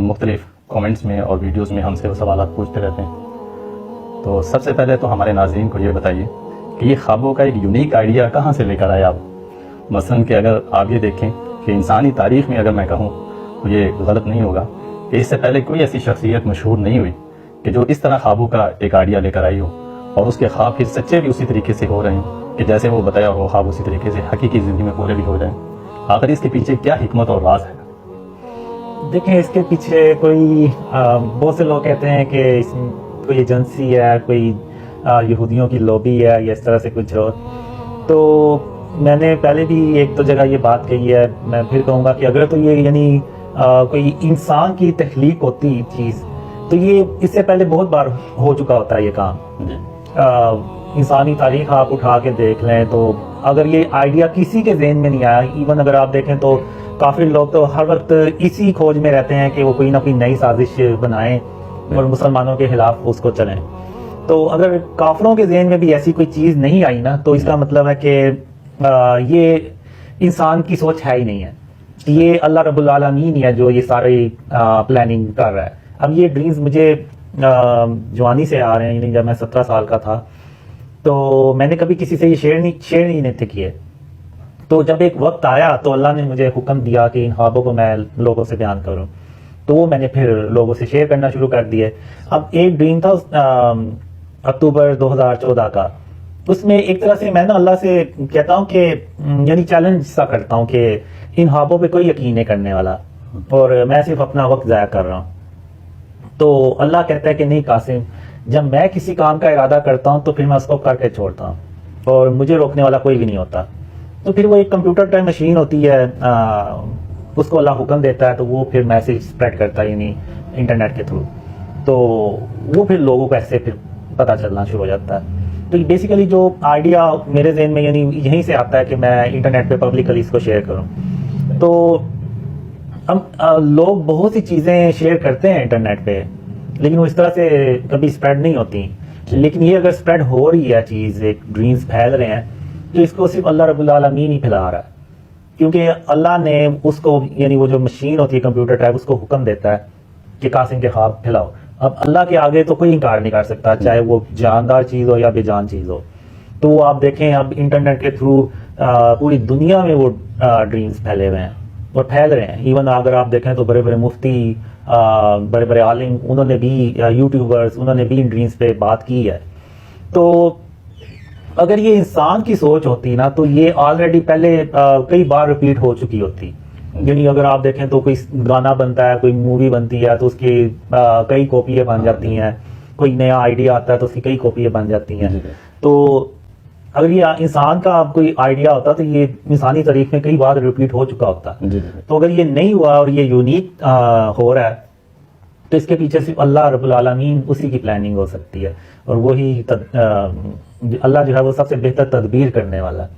مختلف کامنٹس میں اور ویڈیوز میں ہم سے وہ سوالات پوچھتے رہتے ہیں. تو سب سے پہلے تو ہمارے ناظرین کو یہ بتائیے کہ یہ خوابوں کا ایک یونیک آئیڈیا کہاں سے لے کر آئے آپ؟ مثلاً کہ اگر آپ یہ دیکھیں کہ انسانی تاریخ میں اگر میں کہوں تو یہ غلط نہیں ہوگا کہ اس سے پہلے کوئی ایسی شخصیت مشہور نہیں ہوئی کہ جو اس طرح خوابوں کا ایک آئیڈیا لے کر آئی ہو اور اس کے خواب پھر سچے بھی اسی طریقے سے ہو رہے ہیں کہ جیسے وہ بتایا وہ خواب اسی طریقے سے حقیقی زندگی میں پورے بھی ہو جائیں. آخر اس کے پیچھے کیا حکمت اور راز ہے؟ دیکھیں اس کے پیچھے کوئی بہت سے لوگ کہتے ہیں کہ اس کوئی ایجنسی ہے, کوئی یہودیوں کی لوبی ہے یا اس طرح سے کچھ ہو. تو میں نے پہلے بھی ایک دو جگہ یہ بات کہی ہے, میں پھر کہوں گا کہ اگر تو یہ یعنی کوئی انسان کی تخلیق ہوتی چیز تو یہ اس سے پہلے بہت بار ہو چکا ہوتا ہے یہ کام. انسانی تاریخ آپ اٹھا کے دیکھ لیں تو اگر یہ آئیڈیا کسی کے ذہن میں نہیں آیا, ایون اگر آپ دیکھیں تو کافی لوگ تو ہر وقت اسی کھوج میں رہتے ہیں کہ وہ کوئی نہ کوئی نئی سازش بنائیں اور مسلمانوں کے خلاف اس کو چلیں. تو اگر کافروں کے ذہن میں بھی ایسی کوئی چیز نہیں آئی نا تو اس کا مطلب ہے کہ یہ انسان کی سوچ ہے ہی نہیں ہے, یہ اللہ رب العالمین ہی ہے جو یہ ساری پلاننگ کر رہا ہے. اب یہ ڈریمز مجھے جوانی سے آ رہے ہیں, یعنی جب میں 17 سال کا تھا تو میں نے کبھی کسی سے یہ شیئر نہیں تھے کیے. تو جب ایک وقت آیا تو اللہ نے مجھے حکم دیا کہ ان خوابوں کو میں لوگوں سے بیان کروں, تو وہ میں نے پھر لوگوں سے شیئر کرنا شروع کر دیے. اب ایک ڈریم تھا اکتوبر 2014 کا, اس میں ایک طرح سے میں نا اللہ سے کہتا ہوں کہ یعنی چیلنج سا کرتا ہوں کہ ان خوابوں پہ کوئی یقین نہیں کرنے والا اور میں صرف اپنا وقت ضائع کر رہا ہوں. تو اللہ کہتا ہے کہ نہیں قاسم, جب میں کسی کام کا ارادہ کرتا ہوں تو پھر میں اس کو کر کے چھوڑتا ہوں اور مجھے روکنے والا کوئی بھی نہیں ہوتا. تو پھر وہ ایک کمپیوٹر ٹائم مشین ہوتی ہے, اس کو اللہ حکم دیتا ہے تو وہ پھر میسج اسپریڈ کرتا ہے یعنی انٹرنیٹ کے تھرو, تو وہ پھر لوگوں کو ایسے پھر پتہ چلنا شروع ہو جاتا ہے. تو بیسیکلی جو آئیڈیا میرے ذہن میں یعنی یہیں سے آتا ہے کہ میں انٹرنیٹ پہ پبلکلی اس کو شیئر کروں. تو لوگ بہت سی چیزیں شیئر کرتے ہیں انٹرنیٹ پہ لیکن وہ اس طرح سے کبھی اسپریڈ نہیں ہوتی. لیکن یہ اگر اسپریڈ ہو رہی ہے چیز, ایک ڈریمز پھیل رہے ہیں, تو اس کو صرف اللہ رب العالمین ہی پھیلا رہا ہے, کیونکہ اللہ نے اس کو یعنی وہ جو مشین ہوتی ہے کمپیوٹر ٹائپ, اس کو حکم دیتا ہے کہ قاسم کے خواب پھیلاؤ. اب اللہ کے آگے تو کوئی انکار نہیں کر سکتا, چاہے وہ جاندار چیز ہو یا بے جان چیز ہو. تو وہ آپ دیکھیں اب انٹرنیٹ کے تھرو پوری دنیا میں وہ ڈریمز پھیلے ہوئے ہیں اور پھیل رہے ہیں. ایون اگر آپ دیکھیں تو بڑے بڑے مفتی, بڑے بڑے عالم, انہوں نے بھی یوٹیوبرز, انہوں نے بھی ان ڈریمز پہ بات کی ہے. تو اگر یہ انسان کی سوچ ہوتی نا تو یہ آلریڈی پہلے کئی بار ریپیٹ ہو چکی ہوتی. یعنی اگر آپ دیکھیں تو کوئی گانا بنتا ہے, کوئی مووی بنتی ہے تو اس کی کئی کاپیاں بن جاتی ہیں, کوئی نیا آئیڈیا آتا ہے تو اس کی کئی کاپیاں بن جاتی ہیں. تو اگر یہ انسان کا کوئی آئیڈیا ہوتا تو یہ انسانی تاریخ میں کئی بار ریپیٹ ہو چکا ہوتا. تو اگر یہ نہیں ہوا اور یہ یونیک ہو رہا ہے تو اس کے پیچھے صرف اللہ رب العالمین اسی کی پلاننگ ہو سکتی ہے, اور وہی اللہ جو ہے وہ سب سے بہتر تدبیر کرنے والا ہے.